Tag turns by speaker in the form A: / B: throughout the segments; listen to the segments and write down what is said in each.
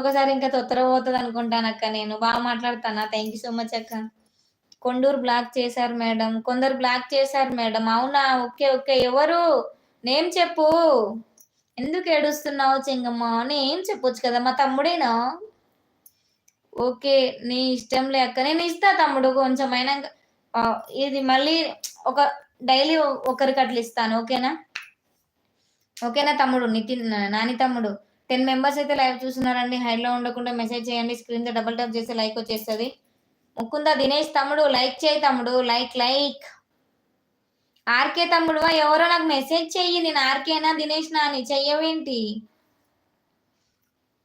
A: ఒకసారి ఇంకా తొత్తరపోతది అనుకుంటానక్క నేను. బాగా మాట్లాడతానా? థాంక్ యూ సో మచ్ అక్క. కొండూరు బ్లాక్ చేశారు మేడం. కొందరు బ్లాక్ చేశారు మేడం. అవునా? ఓకే. ఓకే. ఎవరు? నేమ్ చెప్పు. ఎందుకు ఏడుస్తున్నావు చెంగమ్మ? నేమ్ చెప్పొచ్చు కదా! మా తమ్ముడేనా? ఓకే. నీ ఇష్టంలే అక్క. నేను ఇస్తా తమ్ముడు కొంచెం అయినంక ఇది మళ్ళీ ఒక డైలీ ఒకరికి అట్లా ఇస్తాను. ఓకేనా? ఓకేనా తమ్ముడు? నాని తమ్ముడు. 10 మెంబర్స్ అయితే లైవ్ చూస్తున్నారండి. హైడ్‌లో ఉండకుండా మెసేజ్ చేయండి. స్క్రీన్ మీద డబుల్ టాప్ చేస్తే లైక్ వచ్చేస్తది. ముకుంద దినేష్ తమ్ముడు లైక్ చేయి తమ్ముడు. లైక్. ఆర్‌కే తమ్ముడువా ఎవరో నాకు మెసేజ్ చెయ్యి. నేను ఆర్‌కేనా దినేష్‌నా అని చెయ్యవేంటి?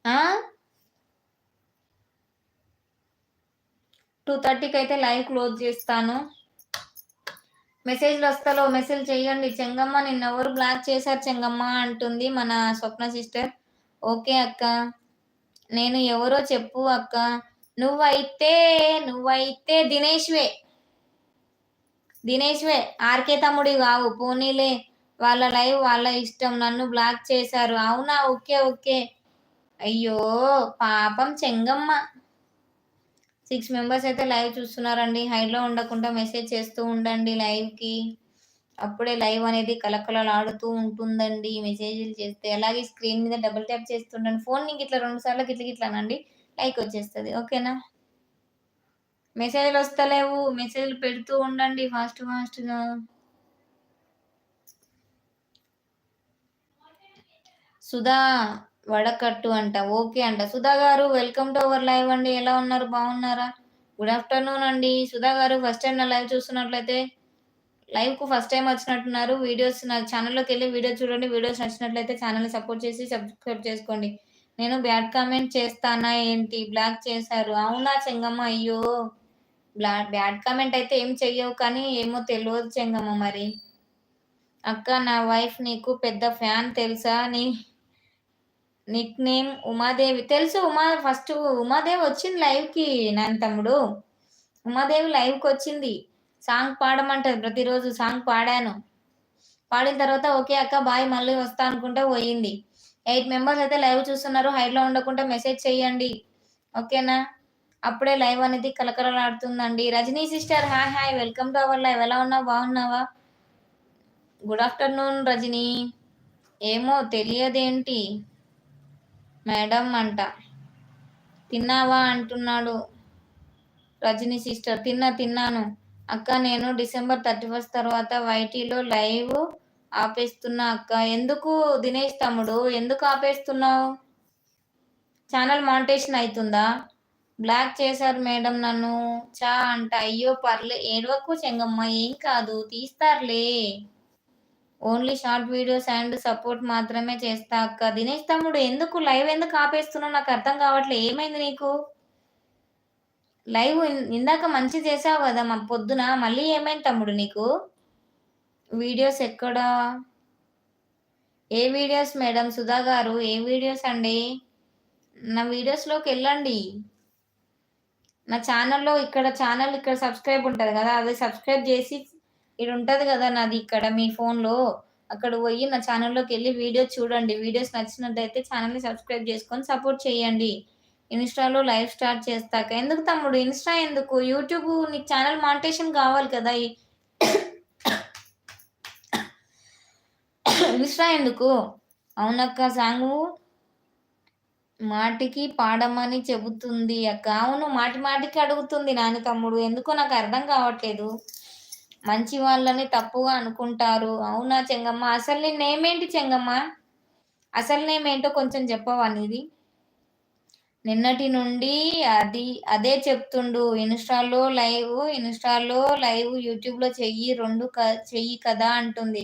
A: ఆ? 2:30కి అయితే లైవ్ క్లోజ్ చేస్తాను. మెసేజ్‌లు వస్తలేవు. మెసేజ్ చేయండి. చెంగమ్మ నిన్నెవరు బ్లాక్ చేశారు చెంగమ్మ అంటుంది మన స్వప్న సిస్టర్. ఓకే అక్క. నేను ఎవరో చెప్పు అక్క. నువ్వైతే దినేష్‌వే. ఆర్‌కే తమ్ముడివి కావు. పోనీలే వాళ్ళ లైవ్ వాళ్ళ ఇష్టం. నన్ను బ్లాక్ చేశారు. అవునా? ఓకే. ఓకే. అయ్యో! పాపం చెంగమ్మ. 6 మెంబర్స్ అయితే లైవ్ చూస్తున్నారండి. హైడ్‌లో ఉండకుండా మెసేజ్ చేస్తూ ఉండండి లైవ్‌కి. అప్పుడే లైవ్ అనేది కలకలలాడుతూ ఉంటుందండి మెసేజ్‌లు చేస్తే. అలాగే స్క్రీన్ మీద డబుల్ ట్యాప్ చేస్తుండండి. ఫోన్‌ని గిట్ల 2 సార్లు గిట్ల అనండి. లైక్ వచ్చేస్తది. ఓకేనా? మెసేజ్‌లు వస్తలేవు. మెసేజ్‌లు పెడుతూ ఉండండి ఫాస్ట్‌గా. సుధా వడకట్టు అంట. ఓకే అంట. సుధా గారు వెల్కమ్ టు అవర్ లైవ్ అండి. ఎలా ఉన్నారు? బాగున్నారా? గుడ్ ఆఫ్టర్‌నూన్ అండి. సుధా గారు ఫస్ట్ టైమ్ నా లైవ్ చూస్తున్నట్లయితే లైవ్‌కు ఫస్ట్ టైమ్ వచ్చినట్టున్నారు. వీడియోస్ నా ఛానెల్‌లోకెళ్ళి వీడియో చూడండి. వీడియోస్ నచ్చినట్లయితే ఛానెల్‌ని సపోర్ట్ చేసి సబ్స్క్రైబ్ చేసుకోండి. నేను బ్యాడ్ కామెంట్ చేస్తానా ఏంటి? బ్లాక్ చేశారు. అవునా చెంగమ్మ? అయ్యో! బ్యాడ్ కామెంట్ అయితే ఏం చెయ్యవు కానీ ఏమో తెలవదు చెంగమ్మ మరి. అక్క నా వైఫ్ నీకు పెద్ద ఫ్యాన్ తెలుసా? Nick name Umadevi. తెలుసు ఫస్ట్ ఉమాదేవి వచ్చింది లైవ్‌కి నాని తమ్ముడు. ఉమాదేవి లైవ్‌కొచ్చింది. సాంగ్ పాడమంటది ప్రతిరోజు. సాంగ్ పాడాను. పాడిన తర్వాత ఓకే అక్క బాయ్ మళ్ళీ వస్తా అనుకుంటా పోయింది. 8 మెంబర్స్ అయితే లైవ్ చూస్తున్నారు. హైడ్‌లో ఉండకుండా మెసేజ్ చేయండి. ఓకేనా? అప్పుడే లైవ్ అనేది కలకలలాడుతుందండి. Rajani sister hi. Welcome to our live. ఎలా ఉన్నావు? బాగున్నావా? Good afternoon Rajani. ఏమో తెలియదేంటి మేడం అంట. తిన్నావా అంటున్నాడు రజనీ సిస్టర్. తిన్నాను. అక్క నేను డిసెంబర్ 31 తర్వాత వైటీలో లైవ్ ఆపేస్తున్నా అక్క. ఎందుకు దినేష్ తమ్ముడు? ఎందుకు ఆపేస్తున్నావు? ఛానల్ మానిటేషన్ అయితుందా? బ్లాక్ చేశారు మేడం నన్ను. అంట. అయ్యో ఏడవకు చెంగమ్మ ఏం కాదు తీస్తారులే. Only short videos and support మాత్రమే చేస్తా అక్క. దినేష్ తమ్ముడు ఎందుకు లైవ్ ఎందుకు ఆపేస్తున్నావు? నాకు అర్థం కావట్లే. ఏమైంది నీకు? లైవ్ ఇందాక మంచిగా చేసావు కదా పొద్దున. మళ్ళీ ఏమైంది తమ్ముడు నీకు? వీడియోస్ ఎక్కడా? ఏ వీడియోస్ మేడం సుధా గారు? ఏ వీడియోస్ అండి? నా వీడియోస్‌లోకెళ్ళండి. నా ఛానల్ ఇక్కడ సబ్స్క్రైబ్ ఉంటది కదా! అది సబ్స్క్రైబ్ చేసి ఈడుంటది కదా! నాది ఇక్కడ మీ ఫోన్‌లో. అక్కడికి పోయి నా ఛానల్‌లోకెళ్ళి వీడియో చూడండి. వీడియోస్ నచ్చినట్టయితే ఛానల్‌ని సబ్స్క్రైబ్ చేసుకొని సపోర్ట్ చేయండి. ఇన్‌స్టాలో లైవ్ స్టార్ట్ చేస్తాక. ఎందుకు తమ్ముడు ఇన్‌స్టా ఎందుకు? యూట్యూబ్ నీకు ఛానల్ మానిటేషన్ కావాలి కదా! ఇన్‌స్టా ఎందుకు? అవునక్క సాంగు మాటికి పాడమని చెబుతుంది అక్క. అవును. మాటికి అడుగుతుంది నాని తమ్ముడు. ఎందుకో నాకు అర్థం కావట్లేదు. మంచి వాళ్ళని తప్పుగా అనుకుంటారు. అవునా చెంగమ్మ? అసలు నీ నేమేంటి చెంగమ్మ? అసలు నేమేంటో కొంచెం చెప్పవా నీది? నిన్నటి నుండి అదే చెప్తుండు. ఇన్‌స్టాలో లైవ్ యూట్యూబ్‌లో చెయ్యి 2 చెయ్యి కదా అంటుంది.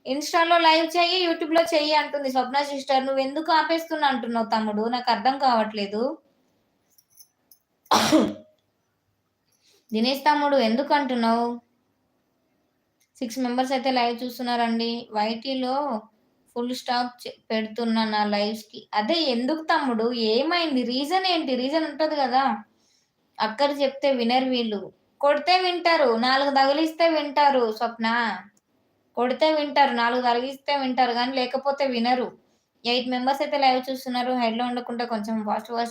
A: ఇన్‌స్టాలో లైవ్ చెయ్యి, యూట్యూబ్‌లో చెయ్యి అంటుంది స్వప్న సిస్టర్. నువ్వెందుకు ఆపేస్తున్నా అంటున్నావు తమ్ముడు? నాకు అర్థం కావట్లేదు. దినేష్ తమ్ముడు ఎందుకు అంటున్నావు? 6 మెంబర్స్ అయితే లైవ్ చూస్తున్నారండి. వైటీలో ఫుల్ స్టాప్ పెడుతున్నా నా లైవ్స్‌కి. అదే ఎందుకు తమ్ముడు? ఏమైంది? రీజన్ ఏంటి? రీజన్ ఉంటది కదా! అక్కడ చెప్తే వినరు వీళ్ళు. కొడితే వింటారు. 4 తగిలిస్తే వింటారు స్వప్న. కొడితే వింటారు. 4 తగిలిస్తే వింటారు గానీ లేకపోతే వినరు. 8 మెంబర్స్ అయితే లైవ్ చూస్తున్నారు. హైడ్‌లో ఉండకుండా కొంచెం ఫాస్ట్ ఫాస్ట్